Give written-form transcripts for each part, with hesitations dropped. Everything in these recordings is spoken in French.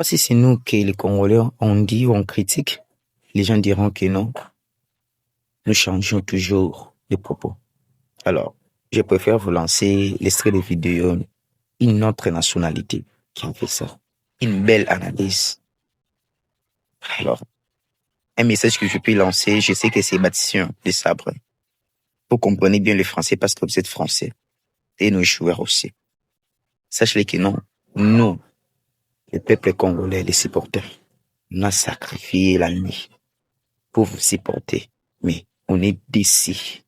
Si c'est nous que les Congolais, on dit ou on critique, les gens diront que non. Nous changeons toujours les propos. Alors, je préfère vous lancer l'extrait de vidéo, une autre nationalité qui a fait ça. Une belle analyse. Alors, un message que je peux lancer, je sais que c'est Baptiste de Sabre. Vous comprenez bien le français parce que vous êtes français. Et nos joueurs aussi. Sachez que non, nous, le peuple congolais, les supporters, on a sacrifié la nuit pour vous supporter. Mais on est d'ici.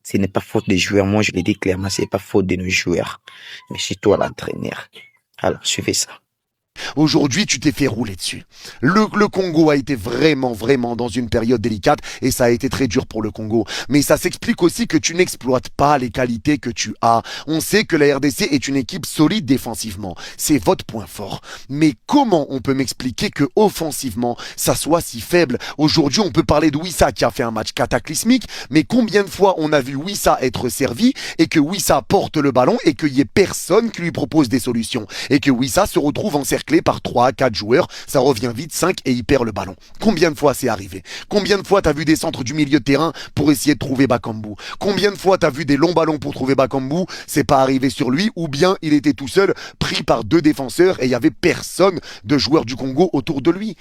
Ce n'est pas faute des joueurs. Moi, je le dis clairement, ce n'est pas faute de nos joueurs. Mais c'est toi l'entraîneur. Alors, suivez ça. Aujourd'hui, tu t'es fait rouler dessus. Le Congo a été vraiment dans une période délicate et ça a été très dur pour le Congo. Mais ça s'explique aussi que tu n'exploites pas les qualités que tu as. On sait que la RDC est une équipe solide défensivement. C'est votre point fort. Mais comment on peut m'expliquer que offensivement, ça soit si faible? Aujourd'hui, on peut parler de Wissa qui a fait un match cataclysmique, mais combien de fois on a vu Wissa être servi et que Wissa porte le ballon et qu'il n'y ait personne qui lui propose des solutions et que Wissa se retrouve encerclé par 3 à 4 joueurs, ça revient vite 5 et il perd le ballon. Combien de fois c'est arrivé? Combien de fois t'as vu des centres du milieu de terrain pour essayer de trouver Bakambu? Combien de fois t'as vu des longs ballons pour trouver Bakambu? C'est pas arrivé sur lui, ou bien il était tout seul, pris par 2 défenseurs et il y avait personne de joueurs du Congo autour de lui.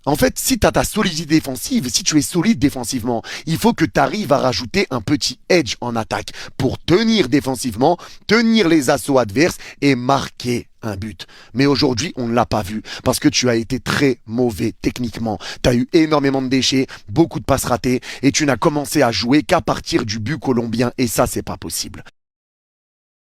En fait, si tu as ta solidité défensive, si tu es solide défensivement, il faut que tu arrives à rajouter un petit edge en attaque pour tenir défensivement, tenir les assauts adverses et marquer un but. Mais aujourd'hui, on ne l'a pas vu parce que tu as été très mauvais techniquement. Tu as eu énormément de déchets, beaucoup de passes ratées et tu n'as commencé à jouer qu'à partir du but colombien et ça, c'est pas possible.